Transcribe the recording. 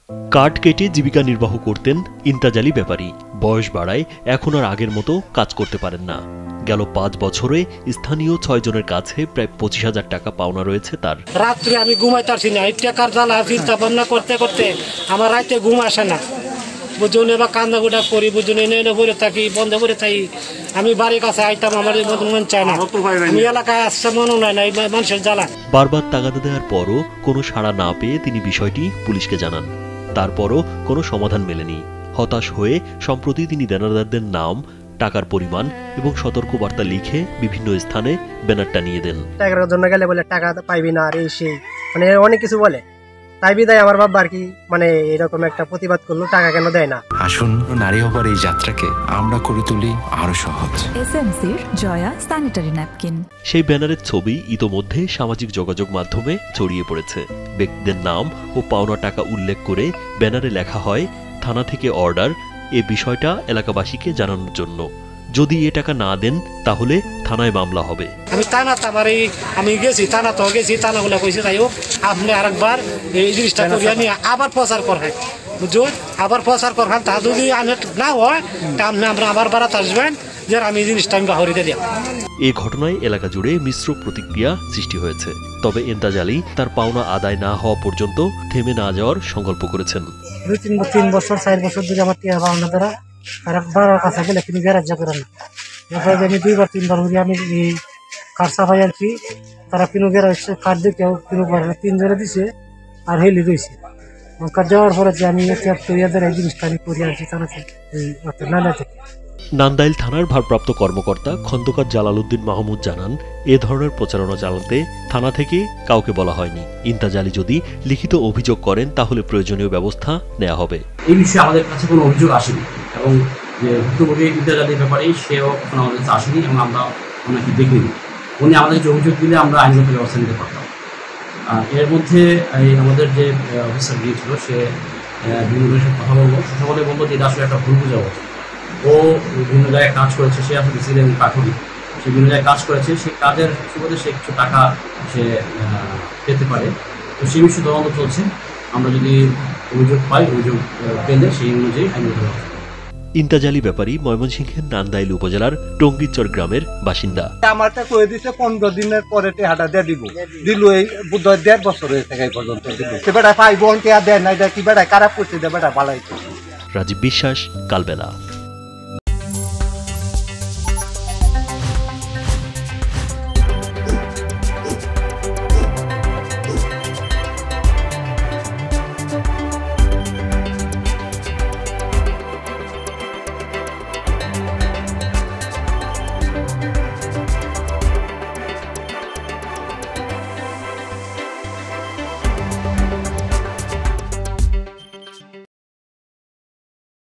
কাঠ কেটে জীবিকা নির্বাহ করতেন ইমতাজ আলী ব্যাপারী। বয়স বাড়ায় এখন আর আগের মতো কাজ করতে পারেন না। গেল 5 বছরে স্থানীয় 6 জনের কাছে প্রায় 25,000 টাকা পাওনা রয়েছে তার। রাত্রে আমি ঘুমাইতাছি না, টাকার জ্বালা চিন্তা ভাবনা করতে করতে আমার রাতে ঘুম আসে না। বুঝুন এবার কান্দা গোটা করি, বুঝুন এনে করে থাকি, বন্ধ করে থাকি। আমি বাড়ির কাছে আইতাম, আমার মন চায় না। আমি এলাকায় আসছে মনে হয় না মানুষের জ্বালা। বারবার তাগাদা দেওয়ার পরও কোনো সাড়া না পেয়ে তিনি বিষয়টি পুলিশকে জানান। তারপরও কোনো সমাধান মেলেনি। হতাশ হয়ে সম্প্রতি তিনি দেনাদারদের নাম, টাকার পরিমাণ এবং সতর্কবার্তা লিখে বিভিন্ন স্থানে ব্যানার টানিয়ে দেন। টাকার জন্য গেলে বলে টাকা পাইবি না, আর এই সেই মানে অনেক কিছু বলে। তাই বিদায় আমার বাবা আর কি মানে এরকম একটা প্রতিবাদ করলো, টাকা কেন দেয় না। আসুন নারী হবার এই যাত্রাকে আমরা করে তুলি আরো সহজ। এসএমসির জয়া স্যানিটারি ন্যাপকিন। সেই ব্যানারের ছবি ইতোমধ্যে সামাজিক যোগাযোগ মাধ্যমে ছড়িয়ে পড়েছে। ব্যক্তিদের নাম ও পাওনা টাকা উল্লেখ করে ব্যানারে লেখা হয় থানা থেকে অর্ডার, এ বিষয়টা এলাকাবাসীকে জানানোর জন্য। যদি এ টাকা না দেন তাহলে থানায় মামলা হবে। আমি আমি গেছি থানা, তো গেছি থানাগুলো কইছে যাই হোক আপনি আরেকবার এই জিনিসটা করিয়া নিয়ে আবার প্রচার করেন, বুঝুন আবার প্রচার করেন। তা যদি না হয় তা আপনি আমরা আবার বাড়াতে আসবেন যে আমি এই জিনিসটা আমি বাহরিতে দিই। এ ঘটনায় এলাকা জুড়ে মিশ্র প্রতিক্রিয়া সৃষ্টি হয়েছে। তবে ইমতাজ আলী তার পাওনা আদায় না হওয়া পর্যন্ত থেমে না যাওয়ার সংকল্প করেছেন। 2-3 বছর 4 বছর ধরে আমার টিয়া পাওনা দ্বারা আর একবার কাছে গেলে কিন্তু গ্যারাজ্য করে না। আমি 2-3 বার আমি এই কার সাফাই আনছি, তারা কিনো গ্যারাজ কার্ড দিয়ে কেউ কিনো পারে না, 3 জনে দিছে আর হেলি দিয়েছে। কার্ড দেওয়ার পরে যে আমি এই জিনিসটা আমি করে আনছি তারা নানা থেকে। নান্দাইল থানার ভারপ্রাপ্ত কর্মকর্তা খন্দকার জালালউদ্দিন মাহমুদ জানান, এ ধরনের প্রচারণা চালাতে থানা থেকে কাউকে বলা হয়নি। ইমতাজ আলী যদি লিখিত অভিযোগ করেন তাহলে প্রয়োজনীয় ব্যবস্থা নেওয়া হবে। এই বিষয়ে আমাদের কাছে কোনো অভিযোগ আসেনি এবং যে ভুক্তভোগী ইমতাজ আলীর ব্যাপারে সেও কখনো আমাদের কাছে আসেনি এবং আমরা ওনাকে দেখিনি। উনি আমাদের যে অভিযোগ দিলে আমরা আইনগত ব্যবস্থা নিতে পারতাম। এর মধ্যে আমাদের যে অফিসার গিয়েছিল সে বিভিন্ন সাথে কথা বলবো, কথা বলে বলবো যে এটা আসলে একটা ভুল বোঝাবুঝি। ও বিভিন্ন জায়গায় কাজ করেছে, সে আসলে ছিলেন কাঠুরি, সে বিভিন্ন জায়গায় কাজ করেছে, সেই কাজের সুবাদে সে কিছু টাকা সে পেতে পারে। তো সেই বিষয়ে তদন্ত চলছে। আমরা যদি অভিযোগ পাই, অভিযোগ পেলে সেই অনুযায়ী আইনগত ব্যবস্থা। ইমতাজ আলী ব্যাপারী ময়মনসিংহের নান্দাইল উপজেলার টঙ্গিচর গ্রামের বাসিন্দা। আমারটা কয়ে দিচ্ছে 15 দিনের পরে টেহাটা দিয়ে দিল এই 1.5 বছর হয়ে থাকে পর্যন্ত দিল। বেটা পাইব টেহা দেয় নাই, কি বেটা খারাপ করছে, বেটা ভালো। রাজীব বিশ্বাস, কালবেলা।